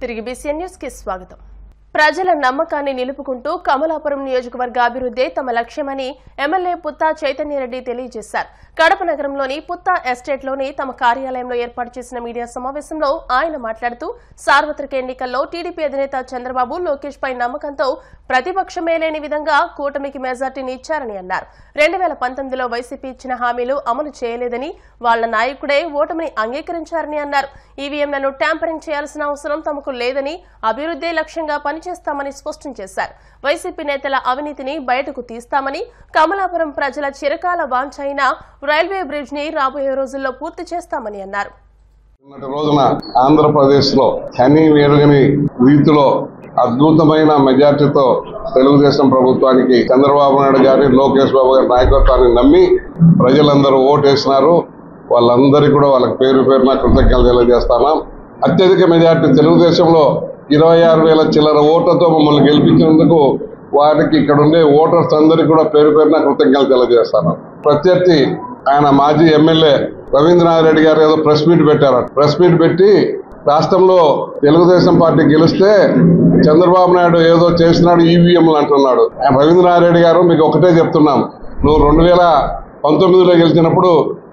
తిరిగి BCN news కి స్వాగతం. ప్రజల నమ్మకాన్ని నిలుపుకుంటూ కమలాపురం నియోజకవర్గ అభివృద్ధి తమ లక్ష్యమని ఎమ్మెల్యే పుత్తా చైతన్యరెడ్డి తెలియజేశారు. కడప నగరంలోని పుత్తా ఎస్టేట్లోని తమ కార్యాలయంలో ఏర్పాటు చేసిన మీడియా సమావేశంలో ఆయన మాట్లాడుతూ సార్వత్రిక ఎన్నికల్లో టీడీపీ అధినేత చంద్రబాబు లోకేష్ పై నమ్మకంతో ప్రతిపక్షమే లేని విధంగా కూటమికి మెజార్టీని ఇచ్చారని అన్నారు. 2019లో వైసీపీ ఇచ్చిన హామీలు అమలు చేయలేదని వాళ్ల నాయకుడే ఓటమిని అంగీకరించారని అన్నారు. ఈవీఎంలను ట్యాంపరింగ్ చేయాల్సిన అవసరం తమకు లేదని అభివృద్ధి లక్ష్యంగా పనిచేస్తామని స్పష్టం చేశారు. వైసీపీ నేతల అవినీతిని బయటకు తీస్తామని, కమలాపురం ప్రజల చిరకాల వాంఛ అయిన రైల్వే బ్రిడ్జ్ ని రాబోయే రోజుల్లో పూర్తి చేస్తామని అన్నారు. రోజున ఆంధ్రప్రదేశ్ లో కనీ వేరుగని రీతిలో అద్భుతమైన మెజార్టీతో తెలుగుదేశం ప్రభుత్వానికి చంద్రబాబు నాయుడు గారి, లోకేష్ బాబు గారి నాయకత్వాన్ని నమ్మి ప్రజలందరూ ఓటేసినారు. వాళ్ళందరికీ కూడా వాళ్ళకి పేరు పేరున కృతజ్ఞతలు తెలియజేస్తున్నాం. అత్యధిక మెజార్టీ తెలుగుదేశంలో 26,000 చిల్లర ఓట్లతో మమ్మల్ని గెలిపించినందుకు వారికి ఇక్కడ ఉండే ఓటర్స్ అందరికీ కూడా పేరు పేరున కృతజ్ఞతలు తెలియజేస్తాను. ప్రత్యర్థి ఆయన మాజీ ఎమ్మెల్యే రవీంద్రనాథ్ రెడ్డి గారు ఏదో ప్రెస్ మీట్ పెట్టారు. ప్రెస్ మీట్ పెట్టి రాష్ట్రంలో తెలుగుదేశం పార్టీ గెలిస్తే చంద్రబాబు నాయుడు ఏదో చేసినాడు ఈవీఎంలు అంటున్నాడు. రవీంద్రనాథ్ రెడ్డి గారు మీకు ఒకటే చెప్తున్నాం, నువ్వు 2019లో గెలిచినప్పుడు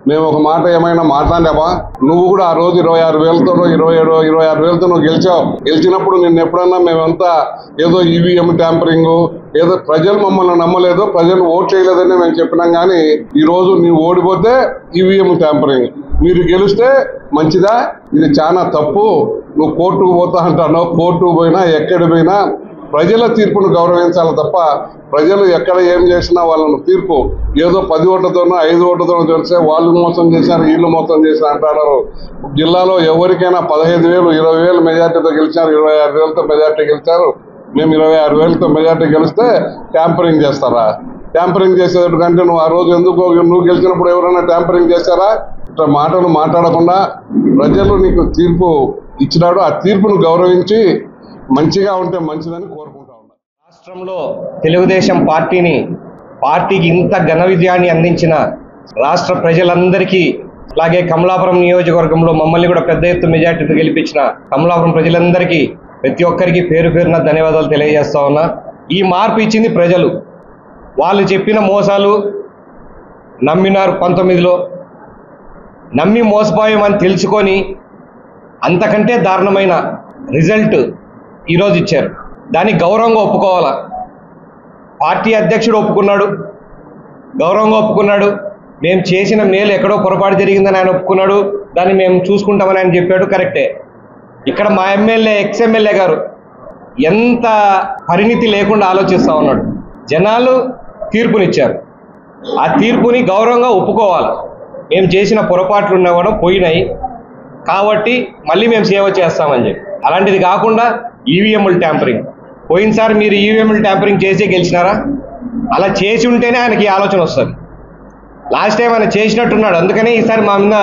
మేము ఒక మాట ఏమైనా మాట్లాడామా? నువ్వు కూడా ఆ రోజు 26,000తో 26,000తో నువ్వు గెలిచావు. గెలిచినప్పుడు నిన్ను ఎప్పుడన్నా మేమంతా ఏదో ఈవీఎం ట్యాంపరింగ్ ఏదో ప్రజలు మమ్మల్ని నమ్మలేదు, ప్రజలు ఓట్ చేయలేదని మేము చెప్పినాం. కానీ ఈ రోజు నీవు ఓడిపోతే ఈవీఎం ట్యాంపరింగ్, మీరు గెలిస్తే మంచిదా? ఇది చాలా తప్పు. నువ్వు కోర్టుకు పోతా అంటాను. కోర్టుకు పోయినా ఎక్కడ పోయినా ప్రజల తీర్పును గౌరవించాలి తప్ప ప్రజలు ఎక్కడ ఏం చేసినా వాళ్ళను తీర్పు ఏదో 10 ఓట్లతోనో 5 ఓట్లతోనో తెలిసే వాళ్ళు మోసం చేశారు, వీళ్ళు మోసం చేశారు అంటారు. జిల్లాలో ఎవరికైనా 15,000 20,000 మెజార్టీతో గెలిచారు, 26,000తో మెజార్టీ గెలిచారు. మేము 26,000తో మెజార్టీ గెలిస్తే ట్యాంపరింగ్ చేస్తారా? ట్యాంపరింగ్ చేసేటంటే నువ్వు ఆ రోజు ఎందుకు నువ్వు గెలిచినప్పుడు ఎవరైనా ట్యాంపరింగ్ చేశారా? ఇట్లా మాటలు మాట్లాడకుండా ప్రజలు నీకు తీర్పు ఇచ్చినాడు. ఆ తీర్పును గౌరవించి మంచిగా ఉంటే మంచిదని కోరుకుంటా ఉన్నా. రాష్ట్రంలో తెలుగుదేశం పార్టీకి ఇంత ఘన విజయాన్ని అందించిన రాష్ట్ర ప్రజలందరికీ, అలాగే కమలాపురం నియోజకవర్గంలో మమ్మల్ని కూడా పెద్ద ఎత్తు మెజార్టీతో గెలిపించిన కమలాపురం ప్రజలందరికీ ప్రతి ఒక్కరికి పేరు పేరున ధన్యవాదాలు తెలియజేస్తా ఉన్నా. ఈ మార్పు ఇచ్చింది ప్రజలు. వాళ్ళు చెప్పిన మోసాలు నమ్మినారు. 19లో నమ్మి మోసపోయామని తెలుసుకొని అంతకంటే దారుణమైన రిజల్ట్ ఈరోజు ఇచ్చారు. దాన్ని గౌరవంగా ఒప్పుకోవాలా. పార్టీ అధ్యక్షుడు ఒప్పుకున్నాడు, గౌరవంగా ఒప్పుకున్నాడు. మేము చేసిన మేలు ఎక్కడో పొరపాటు జరిగిందని ఆయన ఒప్పుకున్నాడు. దాన్ని మేము చూసుకుంటామని ఆయన చెప్పాడు. కరెక్టే. ఇక్కడ మా ఎమ్మెల్యే ఎక్స్ఎమ్మెల్యే గారు ఎంత పరిణితి లేకుండా ఆలోచిస్తూ ఉన్నాడు. జనాలు తీర్పునిచ్చారు. ఆ తీర్పుని గౌరవంగా ఒప్పుకోవాలి. మేము చేసిన పొరపాట్లు ఉన్నా కూడా పోయినాయి కాబట్టి మళ్ళీ మేము సేవ చేస్తామని చెప్పి, అలాంటిది కాకుండా ఈవీఎంలు ట్యాంపరింగ్. పోయినసారి మీరు ఈవీఎంలు ట్యాంపరింగ్ చేసే గెలిచినారా? అలా చేసి ఉంటేనే ఆయనకి ఆలోచన వస్తుంది. లాస్ట్ టైం ఆయన చేసినట్టున్నాడు, అందుకనే ఈసారి మా మీద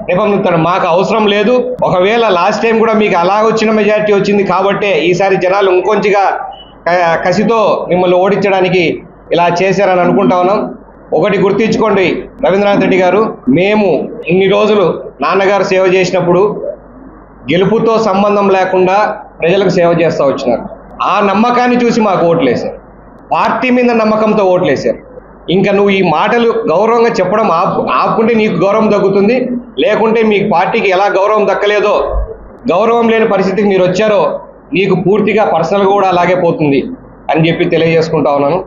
నిబంధిస్తాడు. మాకు అవసరం లేదు. ఒకవేళ లాస్ట్ టైం కూడా మీకు అలా వచ్చిన మెజారిటీ వచ్చింది కాబట్టే ఈసారి జనాలు ఇంకొంచెంగా కసితో మిమ్మల్ని ఓడించడానికి ఇలా చేశారని అనుకుంటా ఉన్నాం. ఒకటి గుర్తించుకోండి రవీంద్రనాథ్ రెడ్డి గారు, మేము ఇన్ని రోజులు నాన్నగారు సేవ చేసినప్పుడు గెలుపుతో సంబంధం లేకుండా ప్రజలకు సేవ చేస్తూ వచ్చినారు. ఆ నమ్మకాన్ని చూసి మాకు ఓట్లేశారు. పార్టీ మీద నమ్మకంతో ఓట్లేశారు. ఇంకా నువ్వు ఈ మాటలు గౌరవంగా చెప్పడం ఆపుకుంటే నీకు గౌరవం దక్కుతుంది. లేకుంటే మీ పార్టీకి ఎలా గౌరవం దక్కలేదో, గౌరవం లేని పరిస్థితికి మీరు వచ్చారో నీకు పూర్తిగా పర్సనల్గా కూడా అలాగే పోతుంది అని చెప్పి తెలియజేసుకుంటా ఉన్నాను.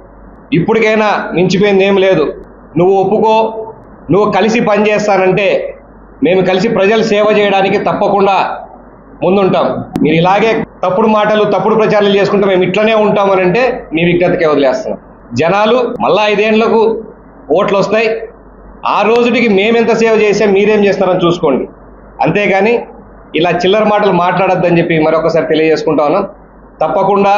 ఇప్పటికైనా మించిపోయింది ఏం లేదు. నువ్వు ఒప్పుకో, నువ్వు కలిసి పనిచేస్తానంటే మేము కలిసి ప్రజలు సేవ చేయడానికి తప్పకుండా ముందుంటాం. మీరు ఇలాగే తప్పుడు మాటలు తప్పుడు ప్రచారాలు చేసుకుంటే మేము ఇట్లనే ఉంటామనంటే మీ విజ్ఞతకే వదిలేస్తున్నాం. జనాలు మళ్ళా 5 ఏళ్లకు ఓట్లు వస్తాయి. ఆ రోజుటికి మేమెంత సేవ చేసాం మీరేం చేస్తారని చూసుకోండి. అంతేగాని ఇలా చిల్లర మాటలు మాట్లాడొద్దని చెప్పి మరొకసారి తెలియజేసుకుంటా ఉన్నాం. తప్పకుండా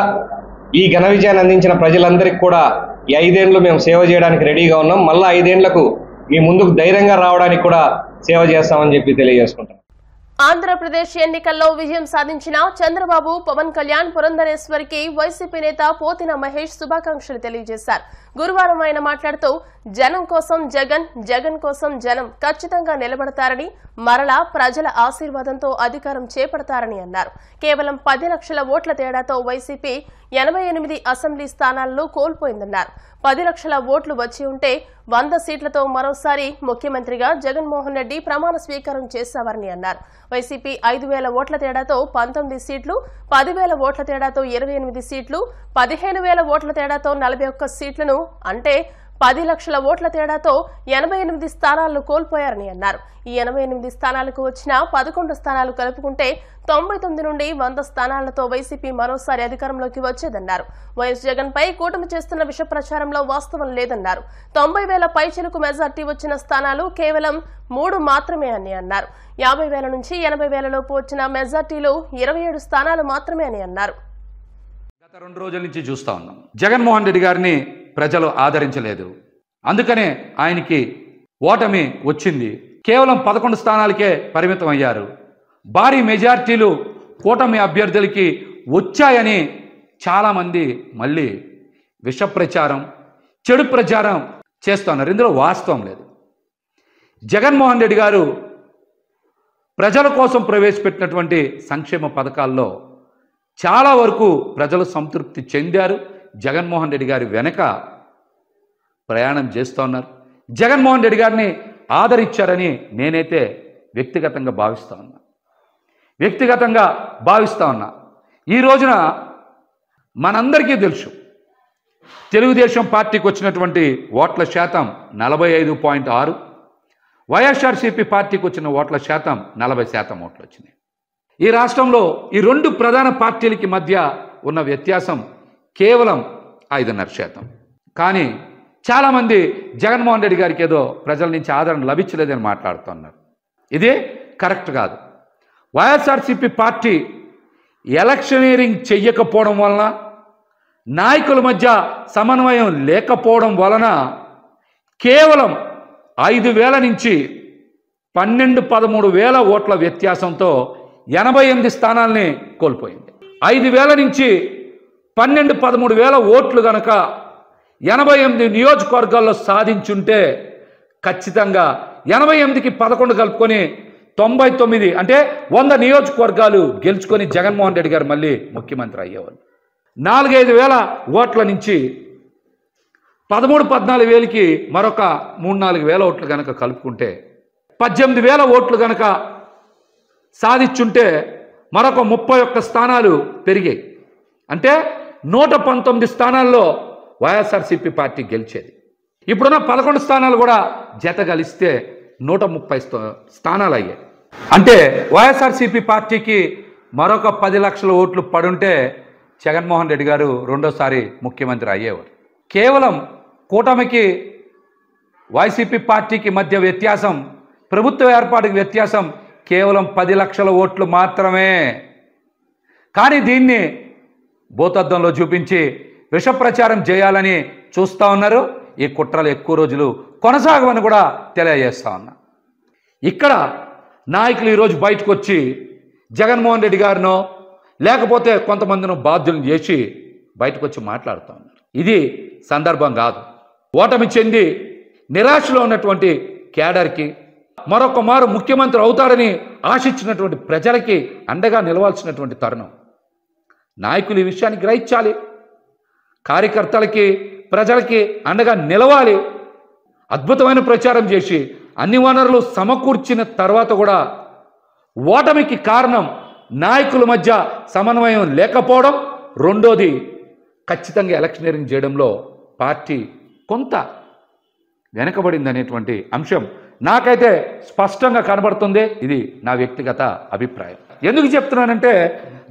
ఈ ఘన విజయాన్ని అందించిన ప్రజలందరికీ కూడా ఈ 5 ఏళ్ళు మేము సేవ చేయడానికి రెడీగా ఉన్నాం. మళ్ళీ 5 ఏళ్లకు మీ ముందుకు ధైర్యంగా రావడానికి కూడా సేవ చేస్తామని చెప్పి తెలియజేసుకుంటాం. ఆంధ్రప్రదేశ్ ఎన్నికల్లో విజయం సాధించిన చంద్రబాబు, పవన్ కళ్యాణ్, పురంధరేశ్వరికి వైసీపీ నేత పోతిన మహేష్ శుభాకాంక్షలు తెలియజేశారు. గురువారం ఆయన మాట్లాడుతూ జనం కోసం జగన్, జగన్ కోసం జనం ఖచ్చితంగా నిలబడతారని, మరలా ప్రజల ఆశీర్వాదంతో అధికారం చేపడతారని అన్నారు. కేవలం 10 లక్షల ఓట్ల తేడాతో వైసీపీ 88 అసెంబ్లీ స్థానాలను కోల్పోయిందన్నారు. 10 లక్షల ఓట్లు వచ్చి ఉంటే 100 సీట్లతో మరోసారి ముఖ్యమంత్రిగా జగన్మోహన్ రెడ్డి ప్రమాణ స్వీకారం చేశారని అన్నారు. వైసీపీ 5,000 ఓట్ల తేడాతో 19 సీట్లు, 10,000 ఓట్ల తేడాతో 28 సీట్లు, 15,000 ఓట్ల తేడాతో 41 సీట్లను అంటే 10 లక్షల ఓట్ల తేడాతో 88 స్థానాలను కోల్పోయారని అన్నారు. ఈ 88 స్థానాలకు వచ్చిన 11 స్థానాలు కలుపుకుంటే 99 నుండి 100 స్థానాలతో వైసీపీ మరోసారి అధికారంలోకి వచ్చేదన్నారు. వైఎస్ జగన్ పై కూటమి చేస్తున్న విష ప్రచారంలో వాస్తవం లేదన్నారు. 90,000 పైచిలుకు మెజార్టీ వచ్చిన స్థానాలు కేవలం 3 మాత్రమే అని అన్నారు. 50,000 నుంచి 80,000 లోపు వచ్చిన మెజార్టీలు 27 స్థానాలు మాత్రమే అని అన్నారు. గత 2 రోజుల నుంచి చూస్తా ఉన్నాం. జగన్మోహన్ రెడ్డి గారిని ప్రజలు ఆదరించలేదు. అందుకనే ఆయనకి ఓటమి వచ్చింది. కేవలం 11 స్థానాలకే పరిమితం అయ్యారు. భారీ మెజార్టీలు కూటమి అభ్యర్థులకి వచ్చాయని చాలామంది మళ్ళీ విష ప్రచారం, చెడు ప్రచారం చేస్తున్నారు. ఇందులో వాస్తవం లేదు. జగన్మోహన్ రెడ్డి గారు ప్రజల కోసం ప్రవేశపెట్టినటువంటి సంక్షేమ పథకాల్లో చాలా వరకు ప్రజలు సంతృప్తి చెందారు. జగన్మోహన్ రెడ్డి గారి వెనక ప్రయాణం చేస్తూ ఉన్నారు. జగన్మోహన్ రెడ్డి గారిని ఆదరించారని నేనైతే వ్యక్తిగతంగా భావిస్తా ఉన్నా. ఈ రోజున మనందరికీ తెలుసు, తెలుగుదేశం పార్టీకి వచ్చినటువంటి ఓట్ల శాతం 45.6, వైఎస్ఆర్సీపీ పార్టీకి వచ్చిన ఓట్ల శాతం 40% ఓట్లు వచ్చినాయి. ఈ రాష్ట్రంలో ఈ 2 ప్రధాన పార్టీలకి మధ్య ఉన్న వ్యత్యాసం కేవలం 5.5%. కానీ చాలామంది జగన్మోహన్ రెడ్డి గారికి ఏదో ప్రజల నుంచి ఆదరణ లభించలేదని మాట్లాడుతున్నారు. ఇది కరెక్ట్ కాదు. వైఎస్ఆర్సీపీ పార్టీ ఎలక్షనీరింగ్ చెయ్యకపోవడం వలన, నాయకుల మధ్య సమన్వయం లేకపోవడం వలన కేవలం 5,000 నుంచి 12-13,000 ఓట్ల వ్యత్యాసంతో 88 స్థానాల్ని కోల్పోయింది. 5,000 నుంచి 12-13,000 ఓట్లు గనక 88 నియోజకవర్గాల్లో సాధించుంటే ఖచ్చితంగా 88కి 11 కలుపుకొని 99 అంటే 100 నియోజకవర్గాలు గెలుచుకొని జగన్మోహన్ రెడ్డి గారు మళ్ళీ ముఖ్యమంత్రి అయ్యేవాళ్ళు. 4-5 వేల ఓట్ల నుంచి 13-14,000కి మరొక 3-4 వేల ఓట్లు కనుక కలుపుకుంటే 18,000 ఓట్లు కనుక సాధించుంటే మరొక 31 స్థానాలు పెరిగాయి. అంటే 119 స్థానాల్లో వైఎస్ఆర్సీపీ పార్టీ గెలిచేది. ఇప్పుడున్న 11 స్థానాలు కూడా జత కలిస్తే 130 స్థానాలు అయ్యాయి. అంటే వైఎస్ఆర్సీపీ పార్టీకి మరొక 10 లక్షల ఓట్లు పడుంటే జగన్మోహన్ రెడ్డి గారు రెండోసారి ముఖ్యమంత్రి అయ్యేవారు. కేవలం కూటమికి వైసీపీ పార్టీకి మధ్య వ్యత్యాసం, ప్రభుత్వ ఏర్పాటుకి వ్యత్యాసం కేవలం 10 లక్షల ఓట్లు మాత్రమే. కానీ దీన్ని భూతద్దంలో చూపించి విష ప్రచారం చేయాలని చూస్తూ ఉన్నారు. ఈ కుట్రలు ఎక్కువ రోజులు కొనసాగవని కూడా తెలియజేస్తా ఉన్నా. ఇక్కడ నాయకులు ఈరోజు బయటకు వచ్చి జగన్మోహన్ రెడ్డి గారినో లేకపోతే కొంతమందిని బాధ్యులను చేసి బయటకు వచ్చి మాట్లాడుతూ ఉన్నారు. ఇది సందర్భం కాదు. ఓటమి చెంది నిరాశలో ఉన్నటువంటి కేడర్కి, మరొక మారు ముఖ్యమంత్రి అవుతారని ఆశించినటువంటి ప్రజలకి అండగా నిలవాల్సినటువంటి తరుణం. నాయకులు ఈ విషయాన్ని గ్రహించాలి. కార్యకర్తలకి, ప్రజలకి అండగా నిలవాలి. అద్భుతమైన ప్రచారం చేసి అన్ని వనరులు సమకూర్చిన తర్వాత కూడా ఓటమికి కారణం నాయకుల మధ్య సమన్వయం లేకపోవడం. రెండోది, ఖచ్చితంగా ఎలక్షనీరింగ్ చేయడంలో పార్టీ కొంత వెనకబడింది అనేటువంటి అంశం నాకైతే స్పష్టంగా కనబడుతుంది. ఇది నా వ్యక్తిగత అభిప్రాయం. ఎందుకు చెప్తున్నానంటే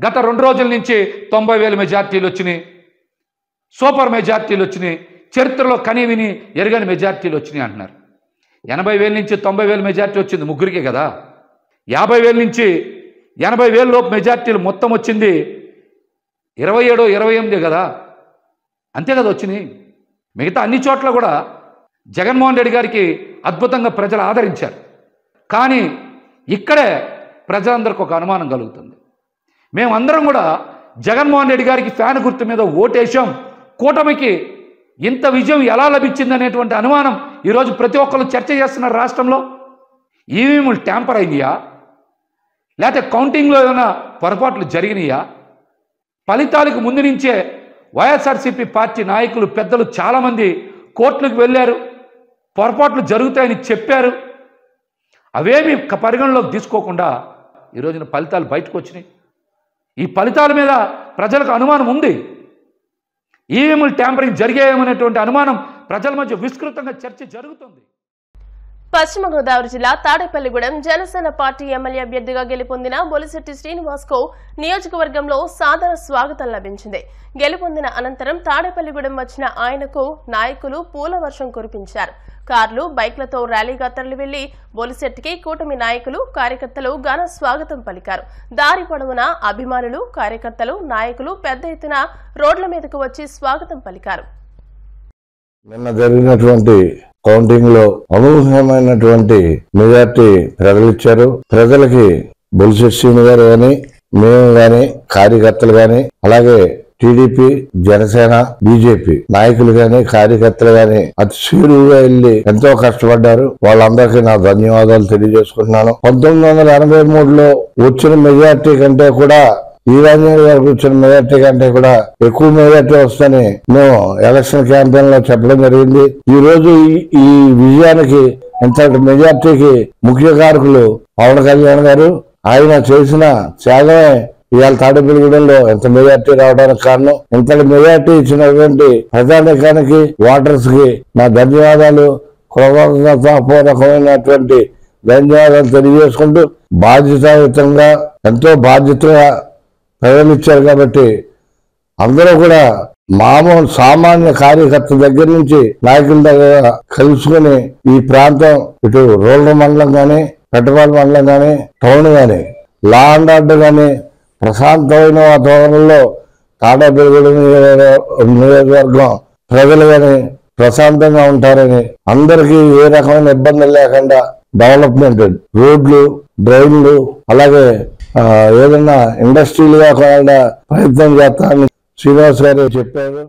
గత 2 రోజుల నుంచి 90,000 మెజార్టీలు వచ్చినాయి, సూపర్ మెజార్టీలు వచ్చినాయి, చరిత్రలో కనీవిని ఎరగని మెజార్టీలు వచ్చినాయి అంటున్నారు. 80,000 నుంచి 90,000 మెజార్టీ వచ్చింది ముగ్గురికే కదా. 50,000 నుంచి 80,000 లోపు మెజార్టీలు మొత్తం వచ్చింది 27-28 కదా. అంతే కదా వచ్చినాయి. మిగతా అన్ని చోట్ల కూడా జగన్మోహన్ రెడ్డి గారికి అద్భుతంగా ప్రజలు ఆదరించారు. కానీ ఇక్కడే ప్రజలందరికీ ఒక అనుమానం కలుగుతుంది. మేమందరం కూడా జగన్మోహన్ రెడ్డి గారికి ఫ్యాన్ గుర్తు మీద ఓటేశాం, కూటమికి ఇంత విజయం ఎలా లభించింది అనేటువంటి అనుమానం ఈరోజు ప్రతి ఒక్కరు చర్చ చేస్తున్నారు రాష్ట్రంలో. ఈవీఎంలు ట్యాంపర్ అయినాయా, లేకపోతే కౌంటింగ్లో ఏమైనా పొరపాట్లు జరిగినాయా? ఫలితాలకు ముందు నుంచే వైఎస్ఆర్సీపీ పార్టీ నాయకులు పెద్దలు చాలామంది కోర్టులకు వెళ్ళారు, పొరపాట్లు జరుగుతాయని చెప్పారు. అవేమి పరిగణలోకి తీసుకోకుండా ఈ రోజున ఫలితాలు బయటకు వచ్చినాయి. ఈ ఫలితాల మీద ప్రజలకు అనుమానం ఉంది. ఈవీఎంలు ట్యాంపరింగ్ జరిగాయేమనేటువంటి అనుమానం ప్రజల మధ్య విస్తృతంగా చర్చ జరుగుతుంది. పశ్చిమ గోదావరి జిల్లా తాడేపల్లిగూడెం జనసేన పార్టీ ఎమ్మెల్యే అభ్యర్థిగా గెలుపొందిన బొలిశెట్టి శ్రీనివాస్ కు నియోజకవర్గంలో సాదర స్వాగతం లభించింది. గెలుపొందిన అనంతరం తాడేపల్లిగూడెం వచ్చిన ఆయనకు నాయకులు పూల వర్షం కురిపించారు. కార్లు, బైక్లతో ర్యాలీగా తరలి వెళ్లి బొలిశెట్టికి కూటమి నాయకులు, కార్యకర్తలు ఘన స్వాగతం పలికారు. దారి పొడవునా అభిమానులు, కార్యకర్తలు, నాయకులు పెద్ద ఎత్తున రోడ్ల మీదకు వచ్చి స్వాగతం పలికారు. నిన్న జరిగినటువంటి కౌంటింగ్ లో అనూహ్యమైనటువంటి మెజార్టీ ప్రజలిచ్చారు. ప్రజలకి బొలిశెట్టి శ్రీను గారు గాని, మేము గాని, కార్యకర్తలు గాని, అలాగే టీడీపీ, జనసేన, బీజేపీ నాయకులు గాని, కార్యకర్తలు గాని అతి సీరుగా వెళ్లి ఎంతో కష్టపడ్డారు. వాళ్ళందరికీ నా ధన్యవాదాలు తెలియజేసుకుంటున్నాను. 1983లో వచ్చిన మెజార్టీ కంటే కూడా ఈరాంజనేయ గారికి వచ్చిన మెజార్టీ కంటే కూడా ఎక్కువ మెజార్టీ వస్తుందని మేము ఎలక్షన్ క్యాంపెయిన్ లో చెప్పడం జరిగింది. ఈ రోజు ఈ విజయానికి ఇంతటి మెజార్టీకి ముఖ్య కారకులు పవన్ కళ్యాణ్ గారు. ఆయన చేసిన త్యాగమే ఇవాళ తాడేపల్లిగూడెంలో ఎంత మెజార్టీ రావడానికి కారణం. ఇంతటి మెజార్టీ ఇచ్చినటువంటి ప్రజానికానికి, ఓటర్స్ కి నా ధన్యవాదాలు, కృతజ్ఞతాపూర్వకమైనటువంటి ధన్యవాదాలు తెలియజేసుకుంటూ, బాధ్యతాయుతంగా ఎంతో బాధ్యతగా ప్రజలు ఇచ్చారు కాబట్టి అందరూ కూడా మామూలు సామాన్య కార్యకర్త దగ్గర నుంచి నాయకుల దగ్గర కలుసుకుని ఈ ప్రాంతం ఇటు రూరల్ మండలం కానీ, పెద్దపాలెం మండలం కానీ, టౌన్ కానీ లా అండ్ ఆర్డర్ కానీ ప్రశాంతమైన వాతావరణంలో తాడేపల్లిగూడెం నియోజకవర్గం ప్రజలు కానీ ప్రశాంతంగా ఉంటారని, అందరికీ ఏ రకమైన ఇబ్బందులు లేకుండా డెవలప్మెంట్, రోడ్లు, డ్రైన్లు, అలాగే ఏదైనా ఇండస్ట్రీలుగా కూడా ప్రయత్నం చేస్తానని శ్రీనివాస్ గారు చెప్పారు.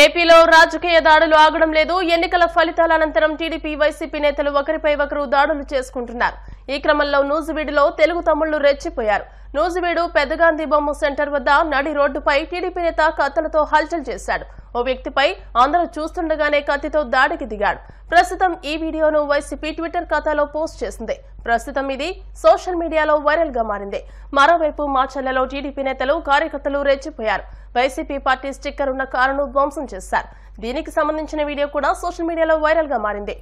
ఏపీలో రాజకీయ దాడులు ఆగడం లేదు. ఎన్నికల ఫలితాల అనంతరం టీడీపీ, వైసీపీ నేతలు ఒకరిపై ఒకరు దాడులు చేసుకుంటున్నారు. ఈ క్రమంలో నూజివీడులో తెలుగు తమ్ముళ్లు రెచ్చిపోయారు. నూజివీడు పెద్దగాంధీ బొమ్మ సెంటర్ వద్ద నడి రోడ్డుపై టీడీపీ నేత కత్తులతో హల్చల్ చేశాడు. ఓ వ్యక్తిపై అందరూ చూస్తుండగానే కత్తితో దాడికి దిగాడు. ప్రస్తుతం ఈ వీడియోను వైసీపీ ట్విట్టర్ ఖాతాలో పోస్ట్ చేసింది. ప్రస్తుతం ఇది సోషల్ మీడియాలో వైరల్ గా మారింది. మరోవైపు మాచర్లలో టీడీపీ నేతలు, కార్యకర్తలు రెచ్చిపోయారు. వైసీపీ పార్టీ స్టిక్కర్ ఉన్న కారును ధ్వంసం చేశారు. దీనికి సంబంధించిన వీడియో కూడా సోషల్ మీడియాలో వైరల్ గా మారింది.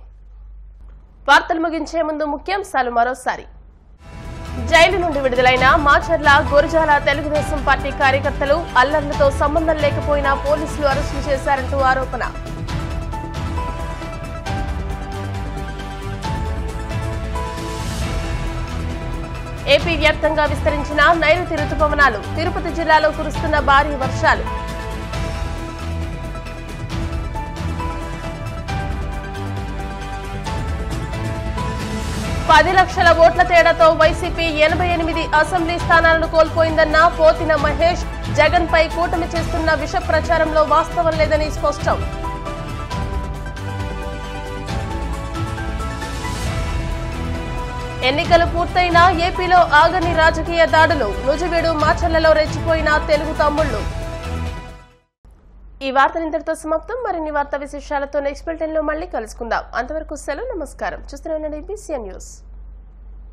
వార్తలు ముగించే ముందు ముఖ్యాంశాలు మరోసారి. జైలు నుండి విడుదలైన మాచర్ల, గురజాల తెలుగుదేశం పార్టీ కార్యకర్తలు అల్లర్లతో సంబంధం లేకపోయినా పోలీసులు అరెస్టు చేశారంటూ ఆరోపణ. ఏపీ వ్యాప్తంగా విస్తరించిన నైరుతి రుతుపవనాలు, తిరుపతి జిల్లాలో కురుస్తున్న భారీ వర్షాలు. పది లక్షల ఓట్ల తేడాతో వైసీపీ 88 అసెంబ్లీ స్థానాలను కోల్పోయిందన్న పోతిన మహేష్. జగన్ పై కూటమి చేస్తున్న విష ప్రచారంలో వాస్తవం లేదని స్పష్టం. ఎన్నికలు పూర్తయినా ఏపీలో ఆగని రాజకీయ దాడులు. నూజివీడు, మాచర్లలో రెచ్చిపోయిన తెలుగు తమ్ముళ్లు. ఈ వార్తలు ఇంతటితో సమాప్తం. మరిన్ని వార్తా విశేషాలతో నెక్స్ట్ బులెటిన్ లో మళ్ళీ కలుసుకుందాం. అంతవరకు సెలవు, నమస్కారం. చూస్తూనే ఉండండి BCN న్యూస్.